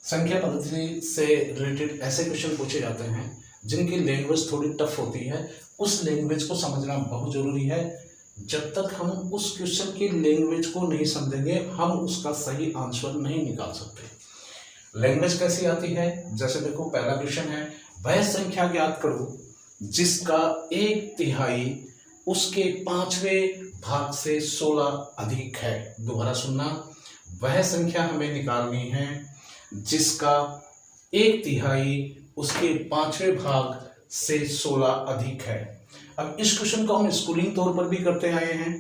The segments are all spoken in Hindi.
संख्या पद्धति से रिलेटेड ऐसे क्वेश्चन पूछे जाते हैं जिनकी लैंग्वेज थोड़ी टफ होती है। उस लैंग्वेज को समझना बहुत जरूरी है। जब तक हम उस क्वेश्चन की लैंग्वेज को नहीं समझेंगे हम उसका सही आंसर नहीं निकाल सकते। लैंग्वेज कैसी आती है, जैसे देखो पहला क्वेश्चन है, वह संख्या ज्ञात करो जिसका 1/3 उसके 5वें भाग से 16 अधिक है। दोबारा सुनना, वह संख्या हमें निकालनी है जिसका 1/3 उसके 5वें भाग से 16 अधिक है। अब इस क्वेश्चन को हम स्कूलिंग तौर पर भी करते आए हैं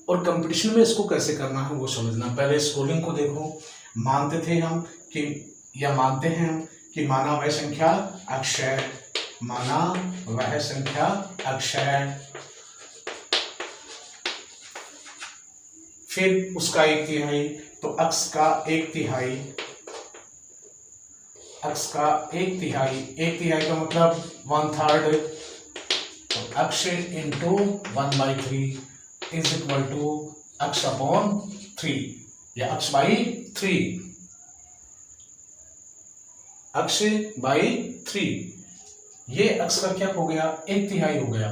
और कंपटीशन में इसको कैसे करना है वो समझना। पहले स्कूलिंग को देखो, मानते थे हम कि या मानते हैं हम कि माना वह संख्या अक्षय, माना वह संख्या अक्षय, फिर उसका 1/3 तो अक्ष का 1/3, अक्ष का 1/3, 1/3 का मतलब 1/3, तो अक्ष इंटू 1/3 इज इक्वल टू अक्ष अपॉन 3 या अक्ष बाई 3, अक्ष बाई 3। ये अक्ष का क्या हो गया, 1/3 हो गया,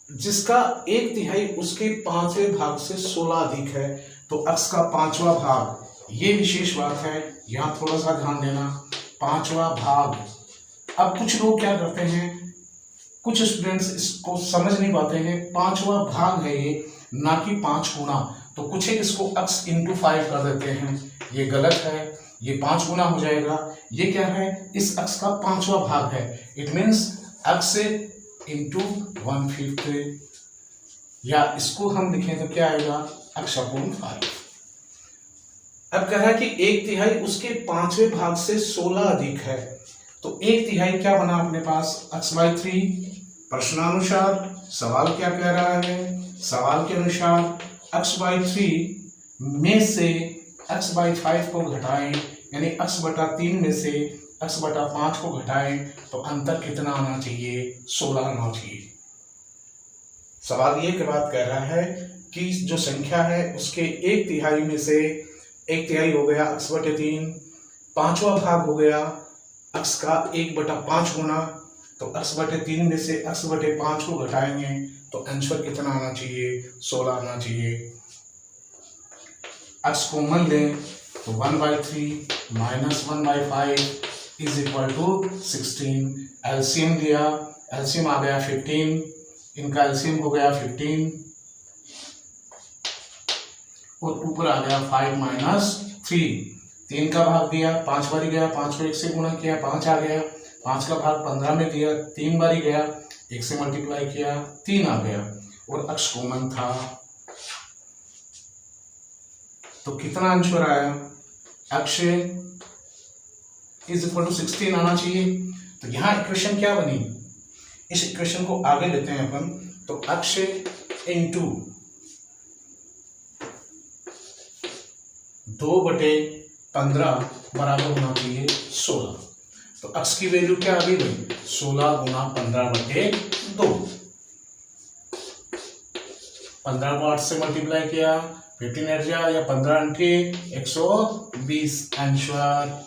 जिसका 1/3 उसके 5वें भाग से 16 अधिक है, तो अक्ष का 5वां भाग। ये विशेष बात है, यहां थोड़ा सा ध्यान देना, 5वां भाग। अब कुछ लोग क्या करते हैं, कुछ स्टूडेंट्स इसको समझ नहीं पाते हैं, 5वां भाग है ये, ना कि 5 गुना। तो कुछ एक इसको अक्ष इंटू 5 कर देते हैं, ये गलत है, ये 5 गुना हो जाएगा। ये क्या है, इस अक्ष का 5वां भाग है, इट मीन्स अक्ष इंटू 1/5, या इसको हम लिखें तो क्या आएगा, अक्ष अपॉन 5। अब कह रहा है कि 1/3 उसके 5वें भाग से 16 अधिक है, तो 1/3 क्या बना अपने पास, अक्ष बाई 3। प्रश्नानुसार सवाल क्या कह रहा है, सवाल के अनुसार अक्ष बाई 3 में से अक्ष बाई 5 को घटाएं, यानी अक्ष बटा 3 में से अक्ष बटा 5 को घटाएं तो अंतर कितना आना चाहिए, 16 आना चाहिए। सवाल ये के बाद कह रहा है कि जो संख्या है उसके 1/3 में से 1/3 हो गया अक्ष बटे 3, 5वां भाग हो गया अक्ष का 1/5 गुना, तो अक्ष बटे 3 में से अक्ष बटे 5 को घटाएंगे तो आंसर कितना आना चाहिए, 16 आना चाहिए। अक्ष कॉमन लें तो 1/3 minus 1/5 is equal to 16। LCM लिया, एलसीएम आ गया 15, इनका एलसीएम हो गया 15 और ऊपर आ गया 5 माइनस 3। 3 का भाग दिया, 5 बारी गया, 5 को 1 से गुणा किया, 5 आ गया, 5 का भाग 15 में दिया, 3 बारी गया, 1 से मल्टीप्लाई किया, 3 आ गया और अक्ष कॉमन था, तो कितना आंसर आया, अक्ष इज इक्वल टू 16 आना चाहिए। तो यहाँ इक्वेशन क्या बनी, इस इक्वेशन को आगे लेते हैं अपन, तो अक्ष इंटू 2/15 बराबर होना चाहिए 16। तो अक्ष की वैल्यू क्या आ गई, 16 गुना 15/2। 15 को 8 से मल्टीप्लाई किया, 15 हट गया, या 15 × 120 आंसर।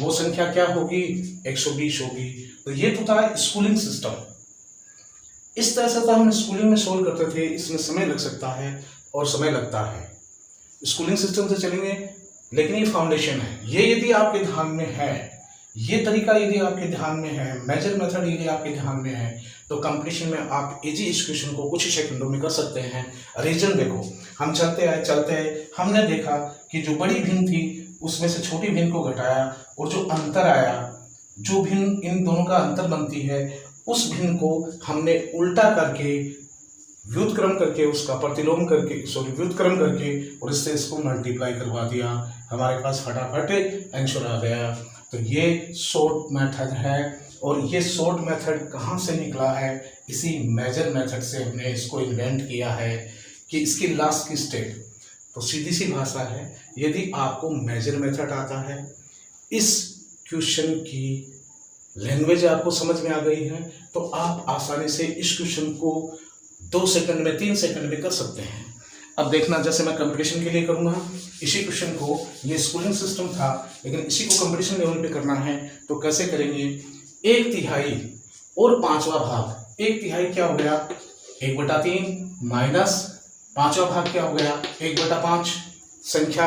वो संख्या क्या होगी, 120 होगी। तो ये तो था स्कूलिंग सिस्टम। इस तरह से तो हम स्कूलिंग में सोल्व करते थे, इसमें समय लग सकता है और समय लगता है। स्कूलिंग सिस्टम से चलेंगे, लेकिन ये फाउंडेशन है। ये यदि आपके ध्यान में है, ये तरीका यदि आपके ध्यान में है, मेजर मेथड यदि आपके ध्यान में है, तो कंपटीशन में आप इजी इस क्वेश्चन को कुछ ही सेकंडों में कर सकते हैं। रीजन देखो, हम चलते आए, हमने देखा कि जो बड़ी भिन्न थी उसमें से छोटी भिन्न को घटाया और जो अंतर आया, जो भिन्न इन दोनों का अंतर बनती है, उस भिन्न को हमने उल्टा करके व्युत्क्रम करके, उसका प्रतिलोम करके, व्युत्क्रम करके और इससे इसको मल्टीप्लाई करवा दिया, हमारे पास फटाफट आंसर आ गया। तो ये शॉर्ट मेथड है और ये शॉर्ट मेथड कहाँ से निकला है, इसी मेजर मेथड से हमने इसको इन्वेंट किया है कि इसकी लास्ट की स्टेप। तो सीधी सी भाषा है, यदि आपको मेजर मेथड आता है, इस क्वेश्चन की लैंग्वेज आपको समझ में आ गई है, तो आप आसानी से इस क्वेश्चन को 2 सेकंड में, 3 सेकंड में कर सकते हैं। अब देखना, जैसे मैं कंपटीशन के लिए करूँगा इसी क्वेश्चन को, ये स्कूलिंग सिस्टम था लेकिन इसी को कंपटीशन लेवल पे करना है तो कैसे करेंगे। 1/3 और 5वां भाग, 1/3 क्या हो गया 1/3 माइनस 5वां भाग क्या हो गया 1/5 संख्या,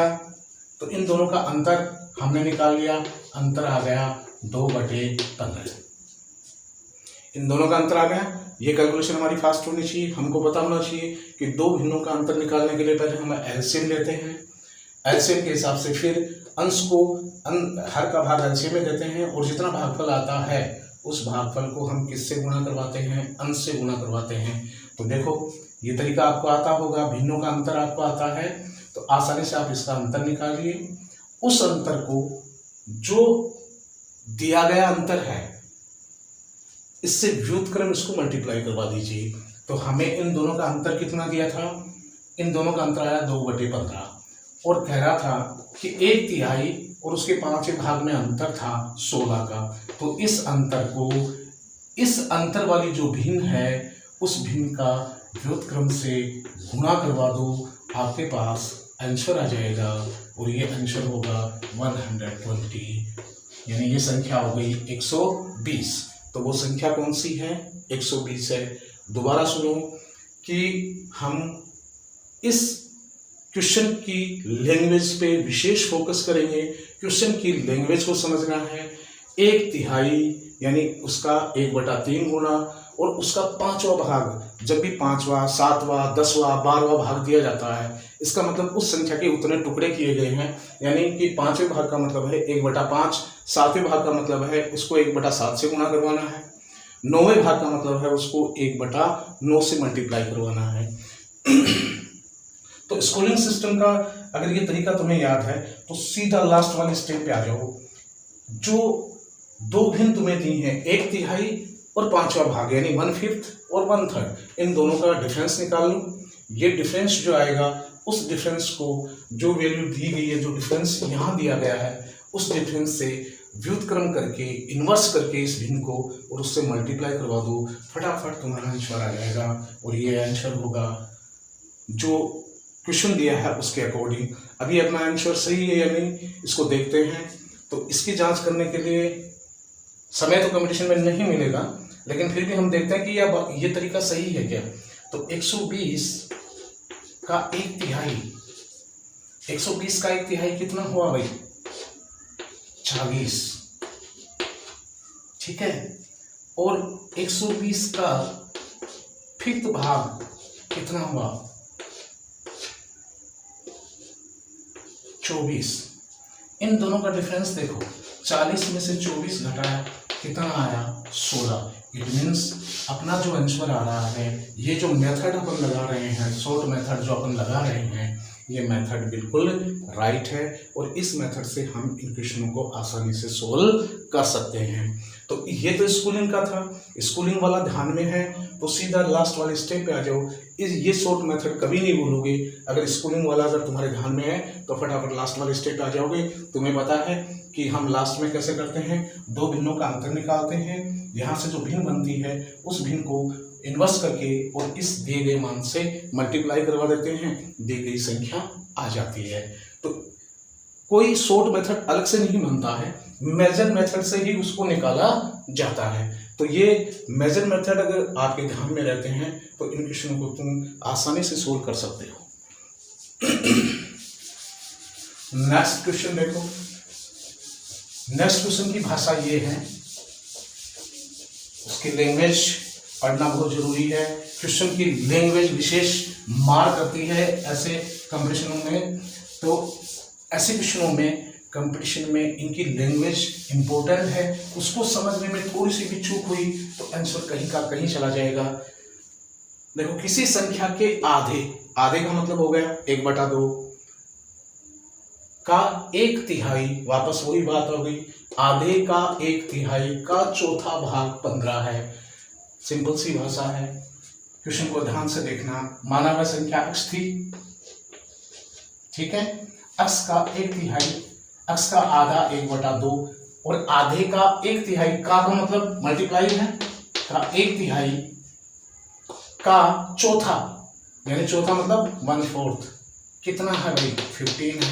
तो इन दोनों का अंतर हमने निकाल लिया, अंतर आ गया 2/15। इन दोनों का अंतर आ गया। ये कैलकुलेशन हमारी फास्ट होनी चाहिए, हमको पता होना चाहिए कि दो भिन्नों का अंतर निकालने के लिए पहले हम एलसीएम लेते हैं, एलसीएम के हिसाब से फिर अंश को हर का भाग एलसीएम में देते हैं और जितना भागफल आता है उस भागफल को हम किससे गुणा करवाते हैं, अंश से गुणा करवाते हैं। तो देखो ये तरीका आपको आता होगा, भिन्नों का अंतर आपको आता है तो आसानी से आप इसका अंतर निकालिए। उस अंतर को जो दिया गया अंतर है इससे व्युत्क्रम इसको मल्टीप्लाई करवा दीजिए। तो हमें इन दोनों का अंतर कितना दिया था, इन दोनों का अंतर आया 2/15 और कह रहा था कि 1/3 और उसके 5वें भाग में अंतर था 16 का। तो इस अंतर को, इस अंतर वाली जो भिन्न है उस भिन्न का व्युत्क्रम से गुणा करवा दो, आपके पास आंसर आ जाएगा और ये आंसर होगा 120, यानी ये संख्या हो गई 120। तो वो संख्या कौन सी है 120 है। दोबारा सुनो कि हम इस क्वेश्चन की लैंग्वेज पे विशेष फोकस करेंगे। क्वेश्चन की लैंग्वेज को समझना है। 1/3 यानी उसका 1/3 गुना और उसका 5वां भाग, जब भी 5वां 7वां 10वां 12वां भाग दिया जाता है इसका मतलब उस संख्या के उतने टुकड़े किए गए हैं, यानी कि 5वें भाग का मतलब है 1/5, 7वें भाग का मतलब है उसको 1/7 से गुणा करवाना है, 9वें भाग का मतलब है उसको 1/9 से मल्टीप्लाई करवाना है। तो स्कूलिंग सिस्टम का अगर ये तरीका तुम्हें याद है तो सीधा लास्ट वाले स्टेप पे आ जाओ। जो दो भिन्न तुम्हें दी हैं 1/3 और 5वां भाग यानी 1/5 और 1/3, इन दोनों का डिफरेंस निकाल लो। ये डिफरेंस जो आएगा उस डिफरेंस को, जो वैल्यू दी गई है, जो डिफरेंस यहाँ दिया गया है उस डिफरेंस से व्युत्क्रम करके इन्वर्स करके इस भिन्न को और उससे मल्टीप्लाई करवा दो, फटाफट तुम्हारा आंसर आ जाएगा और ये आंसर होगा जो क्वेश्चन दिया है उसके अकॉर्डिंग। अभी अपना आंसर सही है या नहीं इसको देखते हैं। तो इसकी जांच करने के लिए समय तो कंपटीशन में नहीं मिलेगा लेकिन फिर भी हम देखते हैं कि ये तरीका सही है क्या। तो 120 का 1/3, 120 का 1/3 कितना हुआ भाई 40, ठीक है। और 120 का 5th भाग कितना हुआ 24। इन दोनों का डिफरेंस देखो, 40 में से 24 घटाया कितना आया 16। इट मीन्स अपना जो आंसर आ रहा है, ये जो मेथड अपन लगा रहे हैं, शॉर्ट मेथड जो अपन लगा रहे हैं, ये मेथड बिल्कुल राइट है और इस मेथड से हम इन क्वेश्चनों को आसानी से सोल्व कर सकते हैं। तो ये तो स्कूलिंग का था, स्कूलिंग वाला ध्यान में है तो सीधा लास्ट वाले स्टेप पे आ जाओ। ये शॉर्ट मेथड कभी नहीं भूलोगे। अगर स्कूलिंग वाला अगर तुम्हारे ध्यान में है तो फटाफट लास्ट वाले स्टेप पे आ जाओगे। तुम्हें पता है कि हम लास्ट में कैसे करते हैं, दो भिन्नों का अंतर निकालते हैं, यहाँ से जो भिन्न बनती है उस भिन्न को इन्वर्स करके और इस दिए गए मान से मल्टीप्लाई करवा देते हैं, दी गई संख्या आ जाती है। तो कोई शॉर्ट मेथड अलग से नहीं बनता है, मेजर मेथड से ही उसको निकाला जाता है। तो ये मेजर मेथड अगर आपके ध्यान में रहते हैं तो इन क्वेश्चनों को तुम आसानी से सोल्व कर सकते हो। नेक्स्ट क्वेश्चन देखो। नेक्स्ट क्वेश्चन की भाषा ये है, उसकी लैंग्वेज पढ़ना बहुत जरूरी है। क्वेश्चन की लैंग्वेज विशेष मार करती है ऐसे कंपटीशनों में। तो ऐसे क्वेश्चनों में कंपटीशन में इनकी लैंग्वेज इंपॉर्टेंट है। उसको समझने में थोड़ी सी भी चूक हुई तो आंसर कहीं का कहीं चला जाएगा। देखो, किसी संख्या के आधे, आधे का मतलब हो गया 1/2 का 1/3, वापस वही बात हो गई, आधे का 1/3 का चौथा भाग 15 है। सिंपल सी भाषा है। क्वेश्चन को ध्यान से देखना। माना हुआ संख्या x थी, ठीक है। x का 1/3, x का आधा 1/2 और आधे का 1/3 का मतलब मल्टीप्लाई है, का 1/3 का चौथा यानी चौथा मतलब 1/4 कितना है भाई 15 है।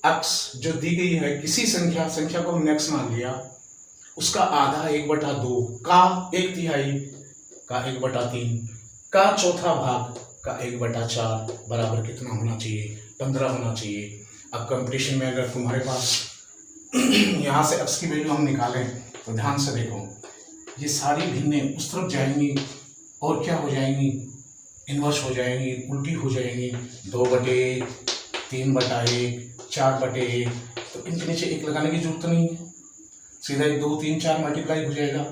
x जो दी गई है किसी संख्या को हमने x मान लिया, उसका आधा 1/2 का 1/3 का 1/3 का चौथा भाग का 1/4 बराबर कितना होना चाहिए 15 होना चाहिए। अब कंपटीशन में अगर तुम्हारे पास यहाँ से x की वैल्यू हम निकालें तो ध्यान से देखो, ये सारी भिन्नें उस तरफ जाएंगी और क्या हो जाएंगी इन्वर्स हो जाएंगी, उल्टी हो जाएंगी। 2/1 3/1 4/1, तो इनके नीचे 1 लगाने की जरूरत नहीं है, सीधा 2 3 4 मल्टीप्लाई हो जाएगा।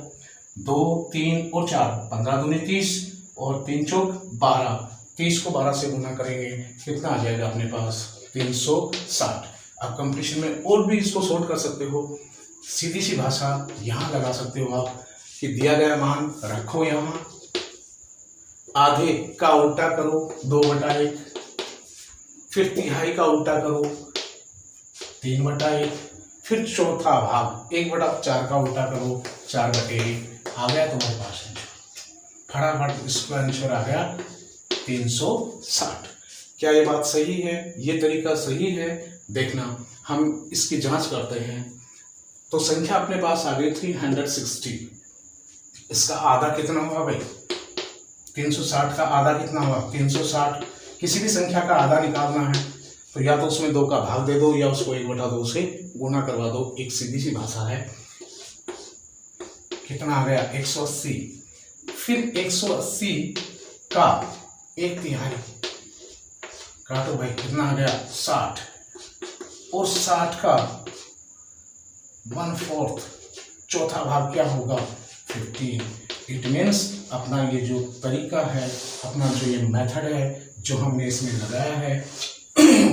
2 3 और 4 15 दूनी 30 और 3 चौक 12, 30 को 12 से गुना करेंगे कितना आ जाएगा अपने पास 360। अब कंपटीशन में और भी इसको सॉल्व कर सकते हो, सीधी सी भाषा यहाँ लगा सकते हो आप कि दिया गया मान रखो यहाँ, आधे का उल्टा करो 2/1, फिर तिहाई का उल्टा करो 3/1, फिर चौथा भाग 1/4 का उल्टा करो 4/1, आ गया तुम्हारे पास फटाफट इसका आंसर आ गया 360। क्या ये बात सही है, ये तरीका सही है? देखना हम इसकी जांच करते हैं। तो संख्या अपने पास आ गई 360, इसका आधा कितना हुआ भाई 360 का आधा कितना हुआ 360। किसी भी संख्या का आधा निकालना है तो या तो उसमें 2 का भाग दे दो या उसको 1/2 से गुना करवा दो, एक सीधी सी भाषा है। कितना आ गया 180, फिर 180 का 1/3 काटो भाई कितना आ गया 60, और 60 का 1/4 चौथा भाग क्या होगा 15। इट मीन्स अपना ये जो तरीका है, अपना जो ये मेथड है जो हमने इसमें लगाया है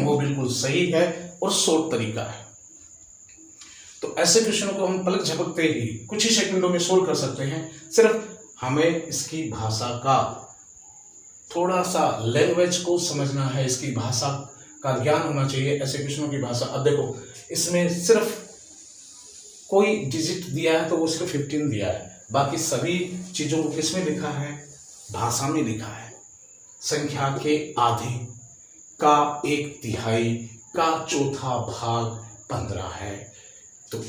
वो बिल्कुल सही है और शॉर्ट तरीका है। तो ऐसे क्वेश्चन को हम पलक झपकते ही कुछ ही सेकंडों में सोल्व कर सकते हैं। सिर्फ हमें इसकी भाषा का थोड़ा सा लैंग्वेज को समझना है, इसकी भाषा का ज्ञान होना चाहिए। ऐसे क्वेश्चनों की भाषा, अब देखो इसमें सिर्फ कोई डिजिट दिया है तो वो सिर्फ 15 दिया है, बाकी सभी चीजों को किसमें लिखा है भाषा में लिखा है। संख्या के आधे का 1/3 का चौथा भाग 15 है। तो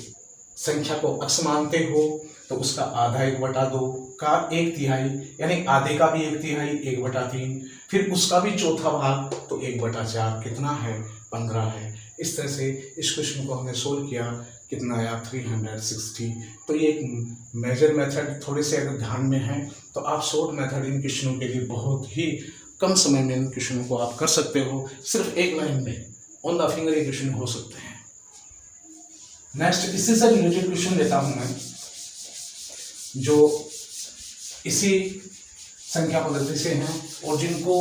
संख्या को अक्स मानते हो तो उसका आधा 1/2 का 1/3 यानी आधे का भी 1/3 1/3, फिर उसका भी चौथा भाग तो 1/4 कितना है 15 है। इस तरह से इस क्वेश्चन को हमने सोल्व किया, कितना आया 360। तो ये एक मेजर मेथड थोड़े से अगर ध्यान में है तो आप शॉर्ट मेथड इन क्वेश्चनों के लिए बहुत ही कम समय में इन क्वेश्चनों को आप कर सकते हो। सिर्फ एक लाइन में ऑन द फिंगर ये क्वेश्चन हो सकते हैं। नेक्स्ट इससे से रिलेटेड क्वेश्चन लेता हूं मैं, जो इसी संख्या पद्धति से हैं और जिनको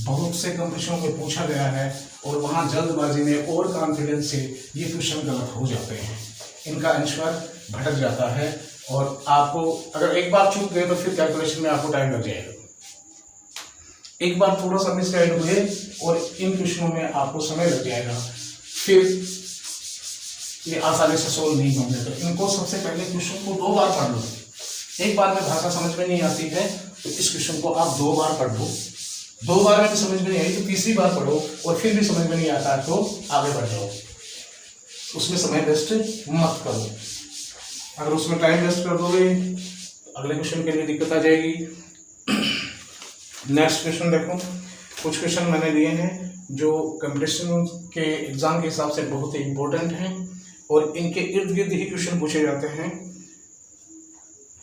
बहुत से कंपटीशनों में पूछा गया है और वहां जल्दबाजी में और कॉन्फिडेंस से ये क्वेश्चन गलत हो जाते हैं, इनका आंसर भटक जाता है और आपको अगर एक बार चूक गए तो फिर कैलकुलेशन में आपको टाइम लग जाएगा। एक बार थोड़ा सा मिसगाइड हुए और इन क्वेश्चनों में आपको समय लग जाएगा, फिर ये आसानी से सोल्व नहीं होंगे। तो इनको सबसे पहले क्वेश्चन को 2 बार पढ़ लो। एक बार में भाषा समझ में नहीं आती है तो इस क्वेश्चन को आप 2 बार पढ़ लो। 2 बार में भी समझ में नहीं आई तो तीसरी बार पढ़ो और फिर भी समझ में नहीं आता है तो आगे बढ़ जाओ। उसमें समय वेस्ट मत करो। अगर उसमें टाइम वेस्ट कर दोगे अगले क्वेश्चन के लिए दिक्कत आ जाएगी। नेक्स्ट क्वेश्चन देखो, कुछ क्वेश्चन मैंने लिए हैं जो कंपटीशन के एग्जाम के हिसाब से बहुत ही इंपॉर्टेंट हैं और इनके इर्द गिर्द ही क्वेश्चन पूछे जाते हैं।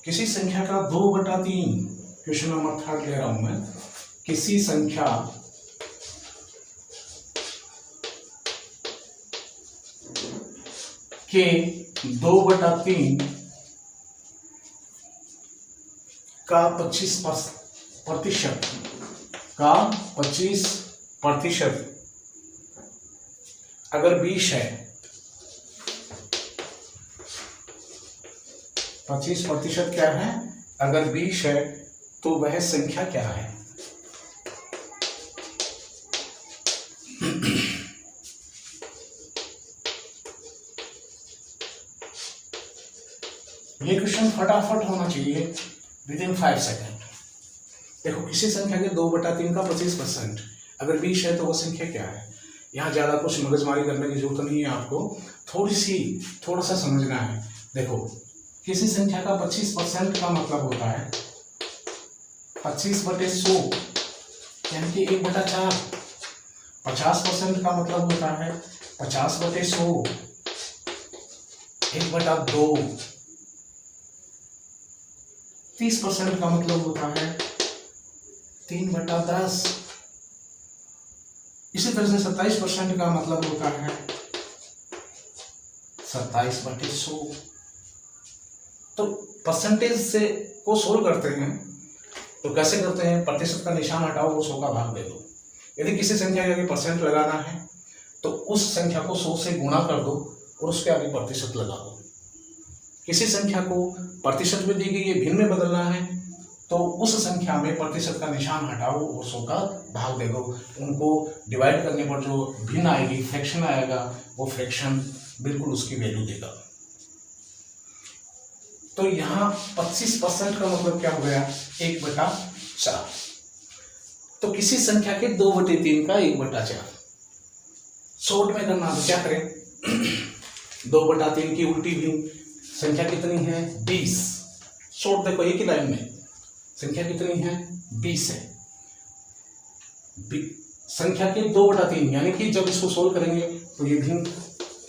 किसी संख्या का 2/3, क्वेश्चन नंबर 3 ले रहा हूं मैं। किसी संख्या के 2/3 का 25% अगर 20 है, 25% क्या है अगर 20 है तो वह संख्या क्या है। ये क्वेश्चन फटाफट होना चाहिए विद इन 5 सेकेंड। देखो किसी संख्या के 2/3 का 25%, अगर 20 है तो वो संख्या क्या है। यहाँ ज़्यादा कुछ मगजमारी करने की जरूरत नहीं है आपको, थोड़ा सा समझना है। देखो किसी संख्या का 25% का मतलब होता है 25/100 यानी कि 1/4। 50% का मतलब होता है 50/100 1/2। 30% का मतलब होता है 3/10। इसी तरह से 27% का मतलब होता है 27/100। तो परसेंटेज से को सोल्व करते हैं तो कैसे करते हैं, प्रतिशत का निशान हटाओ और 100 का भाग दे दो। यदि किसी संख्या के आगे परसेंट लगाना है तो उस संख्या को 100 से गुणा कर दो और उसके आगे प्रतिशत लगा दो। किसी संख्या को प्रतिशत में दी गई है, भिन्न में बदलना है तो उस संख्या में प्रतिशत का निशान हटाओ और 100 का भाग दे दो। उनको डिवाइड करने पर जो भिन्न आएगी, फ्रैक्शन आएगा, वो फ्रैक्शन बिल्कुल उसकी वैल्यू देगा। तो यहाँ 25% का मतलब क्या हो गया, 1/4। तो किसी संख्या के 2/3 का 1/4। शॉर्ट में करना तो क्या करें 2/3 की उल्टी भी संख्या कितनी है 20। शॉर्ट देखो एक ही लाइन में संख्या कितनी है 20 है। संख्या के 2/3 यानी कि जब इसको सोल्व करेंगे तो ये भी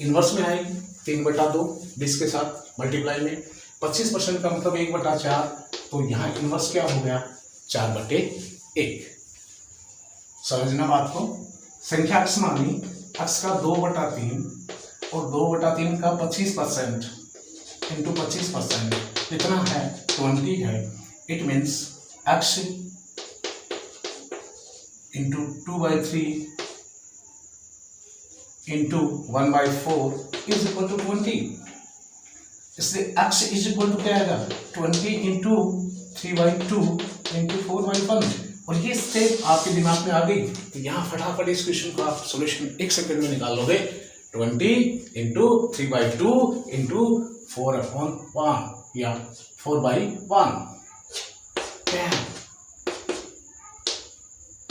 इनवर्स में आएगी 3/2 20 के साथ मल्टीप्लाई में। 25% का मतलब 1/4, तो यहाँ इनवर्स क्या हो गया 4/1। समझना बात को। संख्या अक्ष मानी, अक्ष का 2/3 और 2/3 का 25% इंटू 25% कितना है 20 है। It means x into 2/3 into 1/4 is equal to 20। इसलिए x इज इक्वल टू क्या आएगा 20 इंटू 3/2 इंटू 4/1। और ये स्टेप आपके दिमाग में आ गई तो यहाँ फटाफट इस क्वेश्चन का आप सोल्यूशन 1 सेकंड में निकाल लोगे। 20 इंटू 3/2 इंटू 4/1 या 4/1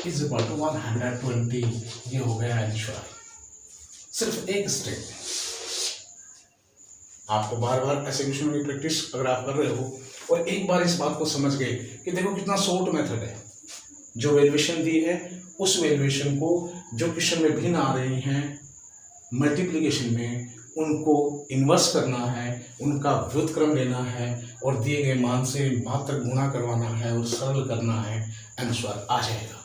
इज इक्वल टू 120। ये हो गया आंसर। सिर्फ एक स्टेप। आपको बार बार ऐसे क्वेश्चन की प्रैक्टिस अगर आप कर रहे हो और एक बार इस बात को समझ गए कि देखो कितना शॉर्ट मेथड है, जो वैल्यूएशन दी है उस वैल्यूएशन को जो क्वेश्चन में भिन्न आ रही हैं मल्टीप्लिकेशन में उनको इन्वर्स करना है, उनका व्युत्क्रम लेना है और दिए गए मान से मात्र गुणा करवाना है और सरल करना है, आंसर आ जाएगा।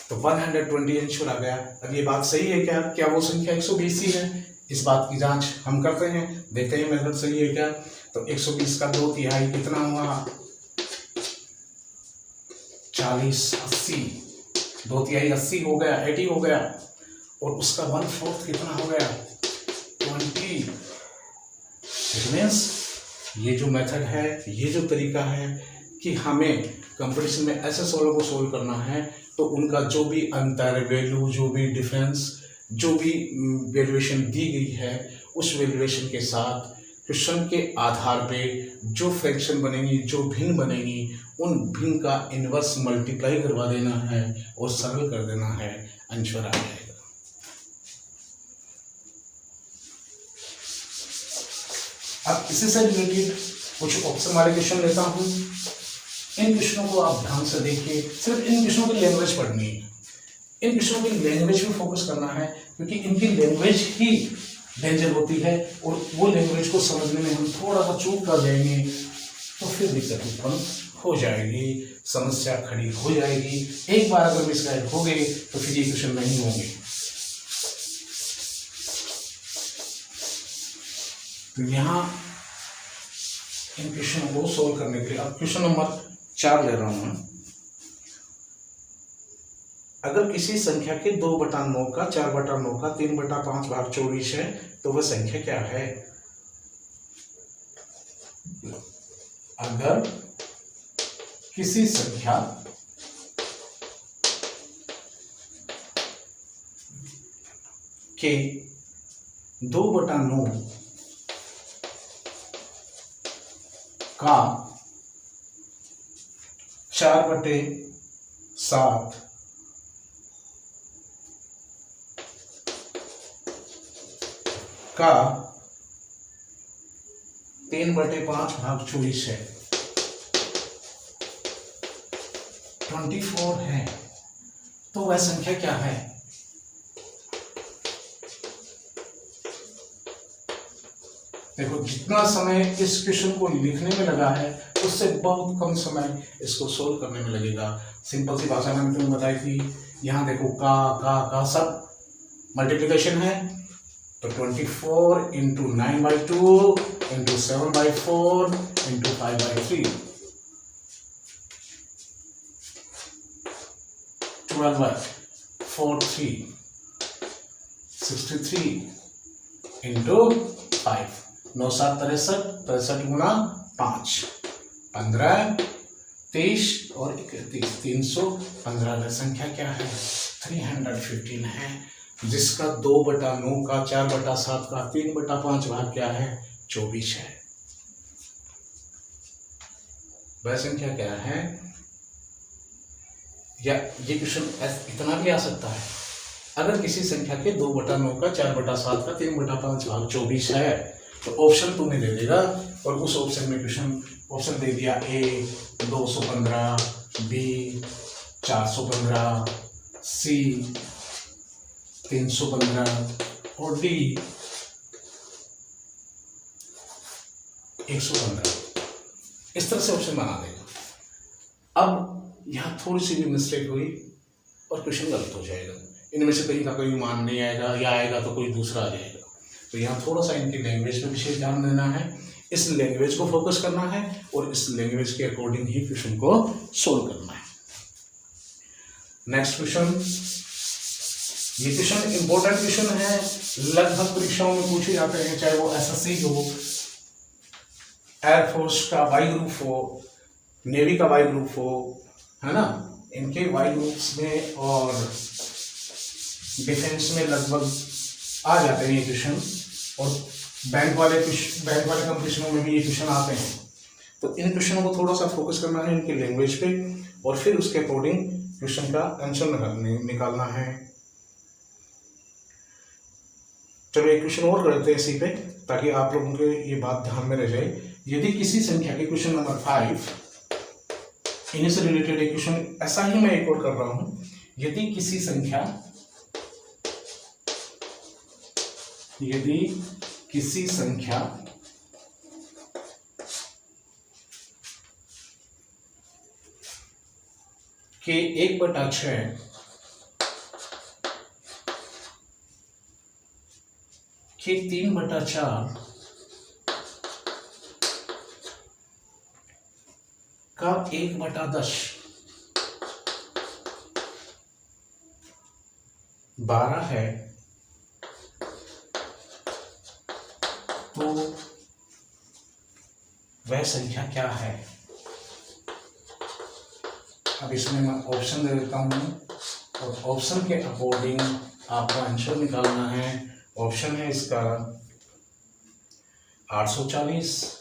तो 120 आंसर आ गया। अब ये बात सही है क्या वो संख्या 120 ही है? इस बात की जांच हम करते हैं, देखते हैं मेथड सही है क्या। तो 120 का 2/3 कितना हुआ 40 80, 2/3 80 हो गया 80 हो गया और उसका 1/4 कितना हो गया 20। इट मीन्स ये जो मेथड है, ये जो तरीका है कि हमें कंपटीशन में ऐसे सवालों को सोल्व करना है तो उनका जो भी अंतर वैल्यू, जो भी डिफरेंस, जो भी वैल्यूएशन दी गई है उस वैल्यूएशन के साथ क्वेश्चन के आधार पे जो फ्रैक्शन बनेंगी, जो भिन्न बनेंगी, उन भिन्न का इनवर्स मल्टीप्लाई करवा देना है और सरल कर देना है, आंसर आ जाएगा। अब इसी से रिलेटेड कुछ ऑप्शन वाले क्वेश्चन लेता हूँ। इन क्वेश्चनों को आप ध्यान से देखिए, सिर्फ इन क्वेश्चनों की लैंग्वेज पढ़नी है, इन क्वेश्चनों की लैंग्वेज में फोकस करना है क्योंकि इनकी लैंग्वेज ही डेंजर होती है और वो लैंग्वेज को समझने में हम थोड़ा सा चूक कर जाएंगे तो फिर दिक्कत उत्पन्न हो जाएगी, समस्या खड़ी हो जाएगी। एक बार अगर मिसगाइड हो गए तो फिर ये क्वेश्चन नहीं होंगे। तो यहाँ इन क्वेश्चन को सोल्व करने के लिए अब क्वेश्चन नंबर 4 ले रहा हूं मैं। अगर किसी संख्या के 2/9 का 4/9 का 3/5 भाग 24 है तो वह संख्या क्या है? अगर किसी संख्या के 2/9 का 4/7 का 3/5 भाग 24 है। 24 है, तो वह संख्या क्या है? देखो, जितना समय इस क्वेश्चन को लिखने में लगा है उससे बहुत कम समय इसको सोल्व करने में लगेगा। सिंपल सी भाषा मैंने तुम्हें बताई थी। यहाँ देखो का सब मल्टीप्लिकेशन है, तो 24 इंटू 9/2 इंटू 7/4 इंटू 5/3 12/4 63 इंटू 5 9 7 63 63 गुना 5 15 23 और 31 315 का संख्या क्या है? 315 है, जिसका 2/9 का 4/7 का 3/5 भाग क्या है? 24 है। वह संख्या क्या है? या ये क्वेश्चन इतना भी आ सकता है, अगर किसी संख्या के 2/9 का 4/7 का 3/5 भाग 24 है, तो ऑप्शन तुम्हें दे देगा और उस ऑप्शन में ऑप्शन दे दिया ए 215, बी 415, सी 315 और डी 115। इस तरह से ऑप्शन बना देगा। अब यहाँ थोड़ी सी भी मिस्टेक हुई और क्वेश्चन गलत हो जाएगा। इनमें से कहीं का कोई मान नहीं आएगा, या आएगा तो कोई दूसरा आ जाएगा। तो यहाँ थोड़ा सा इनकी लैंग्वेज पे विशेष ध्यान देना है, इस लैंग्वेज को फोकस करना है और इस लैंग्वेज के अकॉर्डिंग ही क्वेश्चन को सोल्व करना है। नेक्स्ट क्वेश्चन, ये क्वेश्चन इंपॉर्टेंट क्वेश्चन है, लगभग परीक्षाओं में पूछे जाते हैं, चाहे वो एसएससी हो, एयरफोर्स का वाई ग्रुप हो, नेवी का वाई ग्रुप हो, है ना, इनके वाई ग्रुप्स में और डिफेंस में लगभग आ जाते हैं ये क्वेश्चन, और बैंक वाले कंपटीशनों में भी ये क्वेश्चन आते हैं। तो इन क्वेश्चनों को थोड़ा सा फोकस करना है इनके लैंग्वेज पे, और फिर उसके अकॉर्डिंग क्वेश्चन का आंसर निकालना है। चलो एक क्वेश्चन और करते हैं इसी पे, ताकि आप लोगों के ये बात ध्यान में रह जाए। यदि किसी संख्या के, क्वेश्चन नंबर 5, इन्हीं से रिलेटेड एक क्वेश्चन ऐसा ही मैं एक और कर रहा हूं। यदि किसी संख्या के 1/6 के 3/4 का 1/10 12 है, तो वह संख्या क्या है? अब इसमें मैं ऑप्शन दे देता हूं और ऑप्शन के अकॉर्डिंग आपको आंसर निकालना है। ऑप्शन है इसका 840,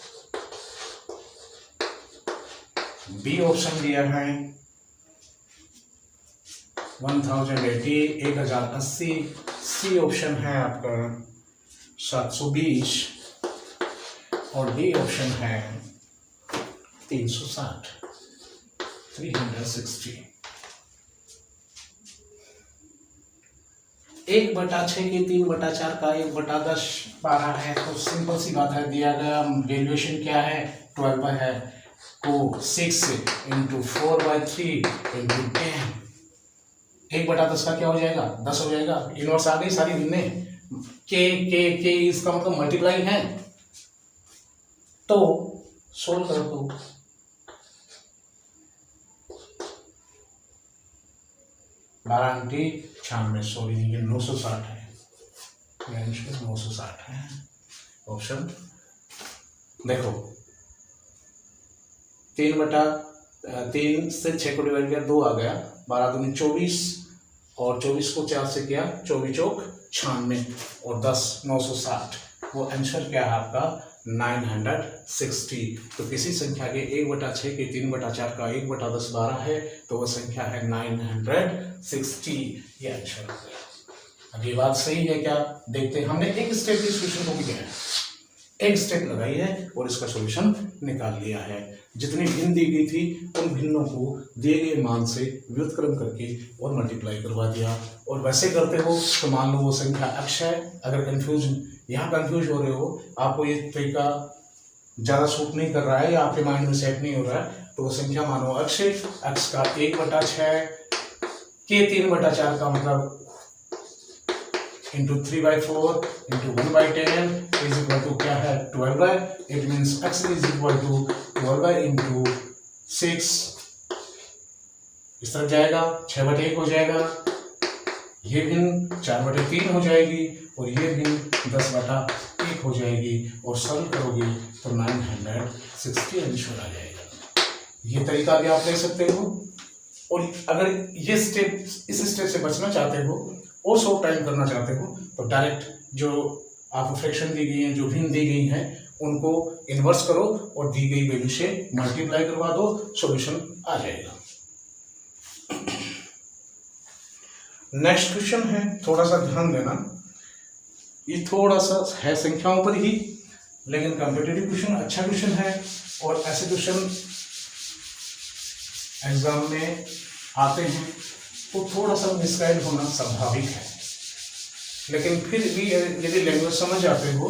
बी ऑप्शन दिया है 1080, 1080, सी ऑप्शन है आपका 720 और डी ऑप्शन है 360, 360। 1/6 के 3/4 का 1/10 12 है, तो सिंपल सी बात है, दिया गया वैल्यूएशन क्या है? 12 है, को 6 इंटू 4/3 इंटू 10, 1/10 का क्या हो जाएगा? 10 हो जाएगा। इनवर्स आ गई सारी भिन्ने, के इसका मतलब मल्टीप्लाई है, तो सोल्व कर दो। बारह 96, सॉरी ये 960 है, 960 है ऑप्शन। देखो 3/3 से 6 को डिवाइड किया, 2 आ गया, 12 दूनी 24 और 24 को 4 से किया, 24 चौक 96 और 10 960। वो आंसर क्या है आपका? 960। तो किसी संख्या के 1/6 के 3/4 का 1/10 12 है, तो वह संख्या है 960। ये आंसर हो गया। अब ये बात सही है क्या, देखते हैं। हमने एक स्टेप इस क्वेश्चन को भी किया है, एक स्टेप लगाई है और इसका सॉल्यूशन निकाल लिया है। जितनी भिन्न दी गई थी उन भिन्नों को दिए गए मान से व्युत्क्रम करके और मल्टीप्लाई करवा दिया। और वैसे करते हो तो मान लो वो संख्या x है। अगर यहाँ कंफ्यूज हो रहे हो, आपको ये तरीका ज़्यादा सूट नहीं कर रहा है या आपके माइंड में सेट नहीं हो रहा है, तो वो संख्या मानो x है। x का 1/6 के 3/4 का मतलब into 3/4 into 1/10 is equal to क्या है 12। It means x is equal to 12 into 6। इस तरफ जाएगा 6/1 हो जाएगा, ये भिन्न 4/3 हो जाएगी और ये भिन्न 10/1 हो जाएगी। और सॉल्व करोगे तो 960 आंसर आ जाएगा। ये तरीका भी आप ले सकते हो। और अगर ये स्टेप, इस स्टेप से बचना चाहते हो और शॉर्ट टाइम करना चाहते हो, तो डायरेक्ट जो आपको फ्रैक्शन दी गई है, जो भिन्न दी गई है, उनको इन्वर्स करो और दी गई वैल्यू से मल्टीप्लाई करवा दो, सॉल्यूशन आ जाएगा। नेक्स्ट क्वेश्चन है, थोड़ा सा ध्यान देना, ये थोड़ा सा है संख्याओं पर ही, लेकिन कॉम्पिटिटिव क्वेश्चन, अच्छा क्वेश्चन है। और ऐसे क्वेश्चन एग्जाम में आते हैं तो थोड़ा सा मिसगाइड होना स्वाभाविक है, लेकिन फिर भी यदि लैंग्वेज समझ आते हो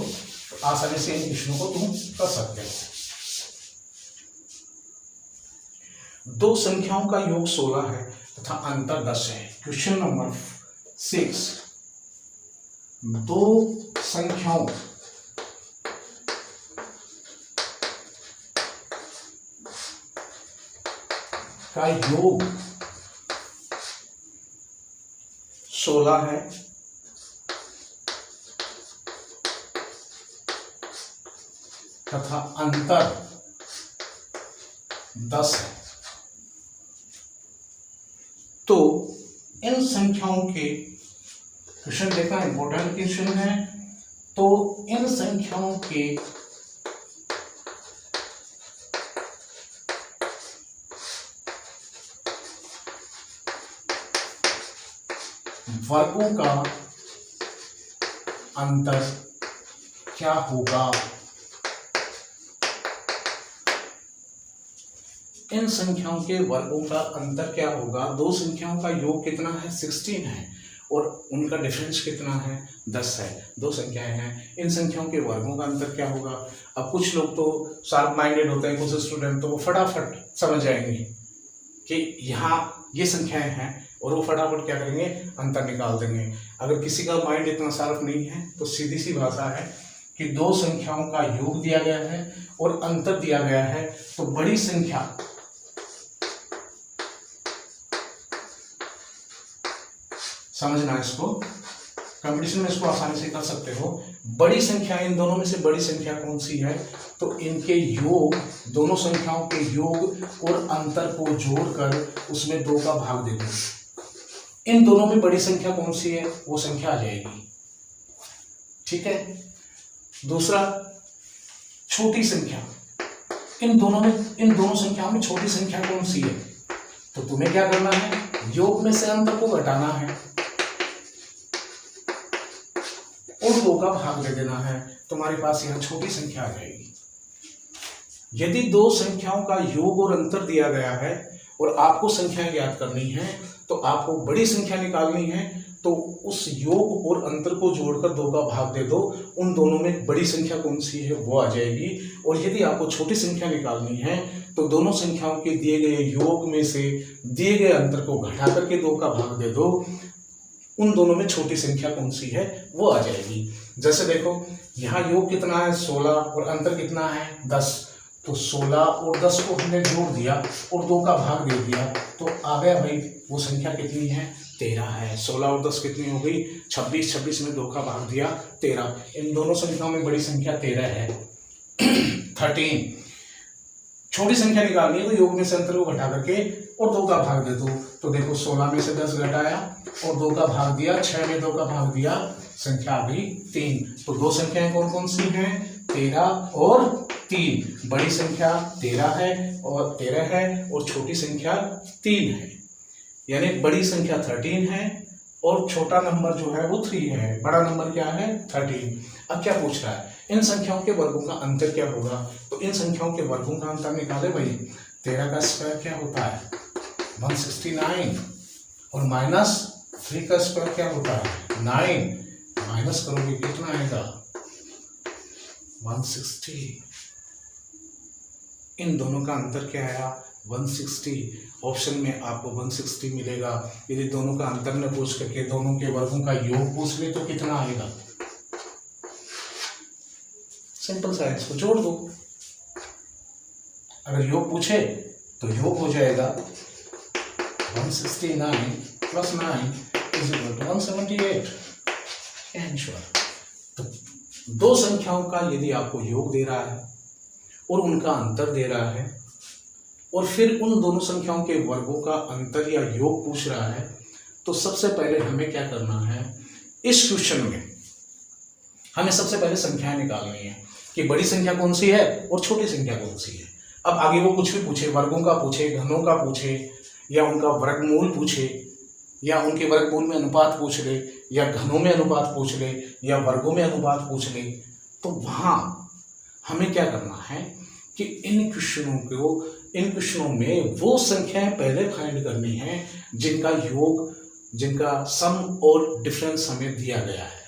तो आसानी से इन क्वेश्चनों को तुम कर सकते हो। दो संख्याओं का योग 16 है तथा अंतर 10 है। क्वेश्चन नंबर 6, दो संख्याओं का योग 16 है तथा अंतर 10 है। तो इन संख्याओं के, क्वेश्चन देखना इंपॉर्टेंट क्वेश्चन है, तो इन संख्याओं के वर्गों का अंतर क्या होगा। इन संख्याओं के वर्गों का अंतर क्या होगा। दो संख्याओं का योग कितना है 16 है और उनका डिफरेंस कितना है 10 है। दो संख्याएं हैं, इन संख्याओं के वर्गों का अंतर क्या होगा। अब कुछ लोग तो शार्प माइंडेड होते हैं, कुछ स्टूडेंट तो वो फटाफट समझ जाएंगे कि यहाँ ये संख्याएं हैं और वो फटाफट क्या करेंगे, अंतर निकाल देंगे। अगर किसी का माइंड इतना शार्प नहीं है तो सीधी सी भाषा है कि दो संख्याओं का योग दिया गया है और अंतर दिया गया है, तो बड़ी संख्या समझना, इसको कंपटीशन में इसको आसानी से कर सकते हो। बड़ी संख्या, इन दोनों में से बड़ी संख्या कौन सी है, तो इनके योग, दोनों संख्याओं के योग और अंतर को जोड़कर उसमें 2 का भाग दे दो। इन दोनों में बड़ी संख्या कौन सी है, वो संख्या आ जाएगी। ठीक है। दूसरा, छोटी संख्या, इन दोनों संख्याओं में छोटी संख्या कौन सी है, तो तुम्हें क्या करना है, योग में से अंतर को घटाना है और 2 का भाग दे देना है। तुम्हारे पास यह छोटी संख्या आ जाएगी। यदि दो संख्याओं का योग और अंतर दिया गया है और आपको संख्याएं ज्ञात करनी है, तो आपको बड़ी संख्या निकालनी है, तो उस योग और अंतर को जोड़कर 2 का भाग दे दो। उन दोनों में बड़ी संख्या कौन सी है वो आ जाएगी। और यदि आपको छोटी संख्या निकालनी है, तो दोनों संख्याओं के दिए गए योग में से दिए गए अंतर को घटा करके 2 का भाग दे दो। उन दोनों में छोटी संख्या कौन सी है वो आ जाएगी। जैसे देखो, यहाँ योग कितना है 16 और अंतर कितना है 10, तो 16 और 10 को हमने जोड़ दिया और 2 का भाग दे दिया, तो आ गया भाई वो संख्या कितनी है 13 है। 16 और 10 कितनी हो गई 26, 26 में 2 का भाग दिया 13। इन दोनों संख्याओं में बड़ी संख्या 13 है। 13। छोटी संख्या निकालनी है तो योग में से अंतर को घटा करके और 2 का भाग दे दो। तो देखो 16 में से 10 घटाया और 2 का भाग दिया, 6 में 2 का भाग दिया, संख्या आ गई 3। तो दो संख्याएं कौन कौन सी हैं, 13 और 3, बड़ी संख्या 13 है और छोटी संख्या 3 है, यानी बड़ी संख्या 13 है और छोटा नंबर जो है वो 3 है, बड़ा नंबर क्या है 13। अब क्या पूछ रहा है, इन संख्याओं के वर्गों का अंतर क्या होगा, तो इन संख्याओं के वर्गों का अंतर निकाले भाई। 13 का स्क्वायर क्या होता है 169 और -3 का स्क्वायर क्या होता है 9, माइनस करोगे कितना आएगा 160। इन दोनों का अंतर क्या आया 160। ऑप्शन में आपको 160 मिलेगा। यदि दोनों का अंतर न पूछ करके दोनों के वर्गों का योग पूछ ले तो कितना आएगा, सिंपल सा है, इसको जोड़ दो। अगर योग पूछे तो योग हो जाएगा 169 + 9 = 178। आंसर। तो दो संख्याओं का यदि आपको योग दे रहा है और उनका अंतर दे रहा है और फिर उन दोनों संख्याओं के वर्गों का अंतर या योग पूछ रहा है, तो सबसे पहले हमें क्या करना है, इस क्वेश्चन में हमें सबसे पहले संख्याएं निकालनी है कि बड़ी संख्या कौन सी है और छोटी संख्या कौन सी है। अब आगे वो कुछ भी पूछे, वर्गों का पूछे, घनों का पूछे, या उनका वर्गमूल पूछे, या उनके वर्गमूल में अनुपात पूछ ले, या घनों में अनुपात पूछ ले, या वर्गों में अनुपात पूछ ले, तो वहां हमें क्या करना है कि इन क्वेश्चनों में वो संख्याएं पहले फाइंड करनी है जिनका योग, जिनका सम और डिफरेंस हमें दिया गया है।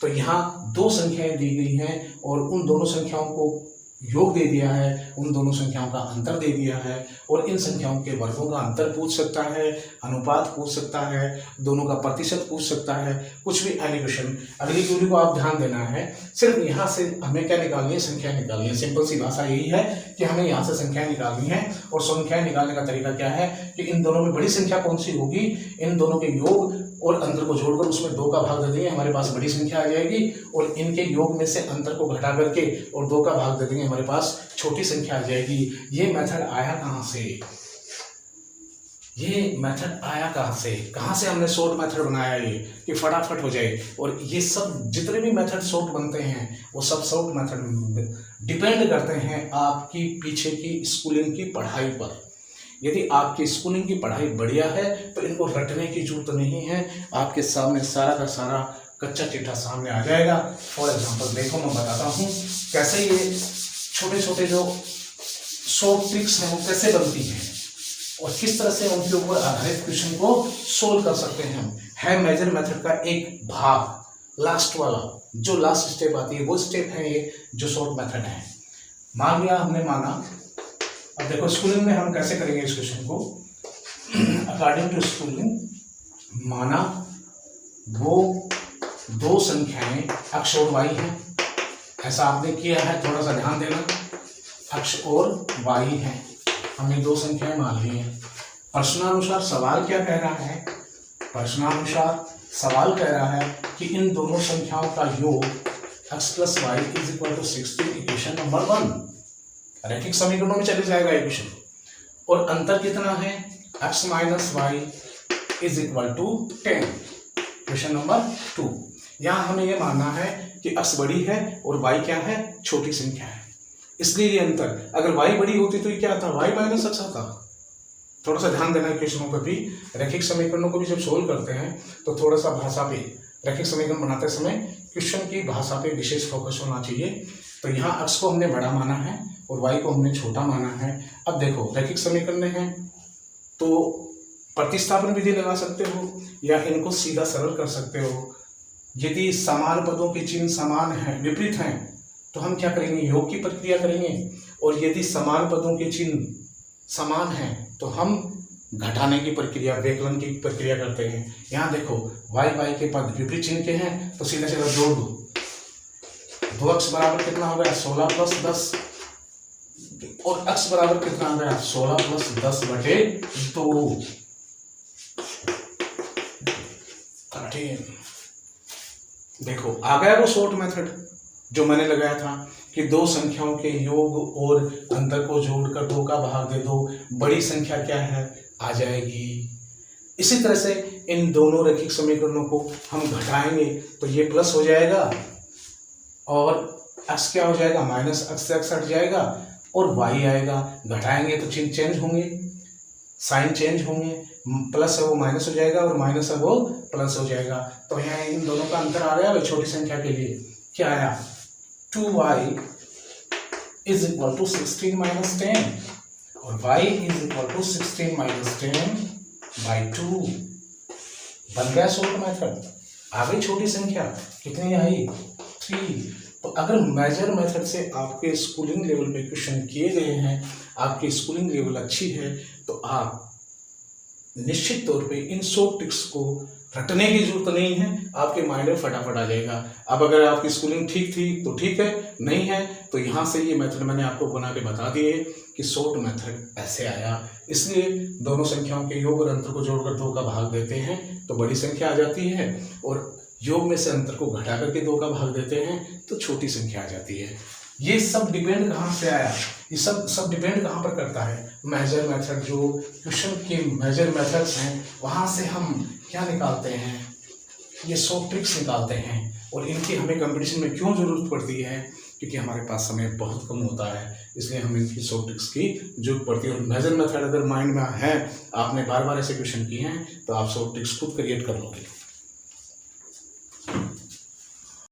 तो यहाँ दो संख्याएं दी गई हैं और उन दोनों संख्याओं को योग दे दिया है, उन दोनों संख्याओं का अंतर दे दिया है, और इन संख्याओं के वर्गों का अंतर पूछ सकता है, अनुपात पूछ सकता है, दोनों का प्रतिशत पूछ सकता है, कुछ भी एलिगेशन। अगली वीडियो को आप ध्यान देना है, सिर्फ यहाँ से हमें क्या निकालनी है, संख्या निकालनी है। सिंपल सी भाषा यही है कि हमें यहाँ से संख्या निकालनी है, और संख्या निकालने का तरीका क्या है कि इन दोनों में बड़ी संख्या कौन सी होगी, इन दोनों के योग और अंतर को जोड़कर उसमें 2 का भाग दे देंगे, हमारे पास बड़ी संख्या आ जाएगी, और इनके योग में से अंतर को घटा करके और 2 का भाग दे देंगे, हमारे पास छोटी संख्या आ जाएगी। ये मेथड आया कहाँ से, ये मेथड आया कहाँ से हमने शॉर्ट मेथड बनाया ये कि फटाफट हो जाए। और ये सब जितने भी मेथड शॉर्ट बनते हैं वो सब शॉर्ट मेथड डिपेंड करते हैं आपकी पीछे की स्कूलिंग की पढ़ाई पर। यदि आपकी स्कूलिंग की पढ़ाई बढ़िया है तो इनको रटने की जरूरत नहीं है, आपके सामने सारा का सारा कच्चा चिट्ठा सामने आ जाएगा। फॉर एग्जांपल देखो, मैं बताता हूँ कैसे ये छोटे छोटे जो शॉर्ट ट्रिक्स हैं वो कैसे बनती हैं और किस तरह से उनके ऊपर आधारित क्वेश्चन को सोल्व कर सकते हैं। है मेजर मेथड का एक भाग, लास्ट वाला जो लास्ट स्टेप आती है वो स्टेप है ये जो शॉर्ट मेथड है। मान लिया हमने माना, अब देखो स्कूलिंग में हम कैसे करेंगे इस क्वेश्चन को, अकॉर्डिंग टू स्कूलिंग माना वो दो संख्याएं अक्ष और वाई हैं, ऐसा आपने किया है, थोड़ा सा ध्यान देना, अक्ष और वाई हैं, हमने दो संख्याएं मान ली हैं। प्रश्नानुसार सवाल क्या कह रहा है, प्रश्नानुसार सवाल कह रहा है कि इन दोनों संख्याओं का योग x + y = 16, इक्वेशन नंबर 1। रैखिक समीकरणों में चले जाएगा इक्वेशन, और अंतर कितना है x - y = 10, क्वेश्चन नंबर 2। यहाँ हमें यह मानना है कि x बड़ी है और y क्या है, छोटी संख्या है, इसलिए ये अंतर। अगर y बड़ी होती तो ये क्या था, y - x था। थोड़ा सा ध्यान देना क्वेश्चनों पर भी, रैखिक समीकरणों को भी जब सोल्व करते हैं तो थोड़ा सा भाषा पे, रैखिक समीकरण बनाते समय क्वेश्चन की भाषा पे विशेष फोकस होना चाहिए। तो यहाँ x को हमने बड़ा माना है और y को हमने छोटा माना है। अब देखो रैखिक समीकरण है तो प्रतिस्थापन विधि लगा सकते हो या इनको सीधा सरल कर सकते हो। यदि समान पदों के चिन्ह समान हैं, विपरीत हैं, तो हम क्या करेंगे, योग की प्रक्रिया करेंगे, और यदि समान पदों के चिन्ह समान हैं तो हम घटाने की प्रक्रिया, व्यकलन की प्रक्रिया करते हैं। यहाँ देखो y के पद विपरीत चिन्ह के हैं तो सीधा सीधा जोड़ दो, 2x बराबर कितना हो गया 16 + 10, और x बराबर कितना आ गया 16 + 10/2। देखो आ गया वो शॉर्ट मेथड जो मैंने लगाया था कि दो संख्याओं के योग और अंतर को जोड़कर 2 का भाग दे दो, बड़ी संख्या क्या है आ जाएगी। इसी तरह से इन दोनों रैखिक समीकरणों को हम घटाएंगे तो ये प्लस हो जाएगा और x क्या हो जाएगा, माइनस x से x हट जाएगा और y आएगा, घटाएंगे तो चिन्ह चेंज होंगे, साइन चेंज होंगे, प्लस है वो माइनस हो जाएगा और माइनस है वो प्लस हो जाएगा। तो यहाँ इन दोनों का अंतर आ गया भाई छोटी संख्या के लिए, क्या आया 2y is equal to 16 minus 10 और y is equal to 16 minus 10 by 2। बन गया शॉर्ट मेथड। आ गई छोटी संख्या, कितनी आई 3। तो अगर मेजर मेथड से आपके स्कूलिंग लेवल पे क्वेश्चन किए गए हैं, आपकी स्कूलिंग लेवल अच्छी है, तो आप निश्चित तौर पे इन शॉर्ट ट्रिक्स को रटने की जरूरत नहीं है, आपके माइंड में फटाफट आ जाएगा। अब अगर आपकी स्कूलिंग ठीक थी तो ठीक है, नहीं है तो यहाँ से ये मेथड मैंने आपको बना के बता दिए कि शॉर्ट मेथड ऐसे आया। इसलिए दोनों संख्याओं के योग और अंतर को जोड़कर 2 का भाग देते हैं तो बड़ी संख्या आ जाती है, और योग में से अंतर को घटा करके 2 का भाग देते हैं तो छोटी संख्या आ जाती है। ये सब डिपेंड कहाँ से आया, ये सब डिपेंड कहाँ पर करता है, मेजर मेथड, जो क्वेश्चन के मेजर मेथड्स हैं वहाँ से हम क्या निकालते हैं, ये शॉर्ट ट्रिक्स निकालते हैं। और इनकी हमें कंपटीशन में क्यों जरूरत पड़ती है, क्योंकि हमारे पास समय बहुत कम होता है, इसलिए हमें इनकी शॉर्ट ट्रिक्स की जरूरत पड़ती है। और मेजर मेथड अगर माइंड में है, आपने बार बार ऐसे क्वेश्चन किए हैं, तो आप शॉर्ट ट्रिक्स खुद क्रिएट कर लोगे।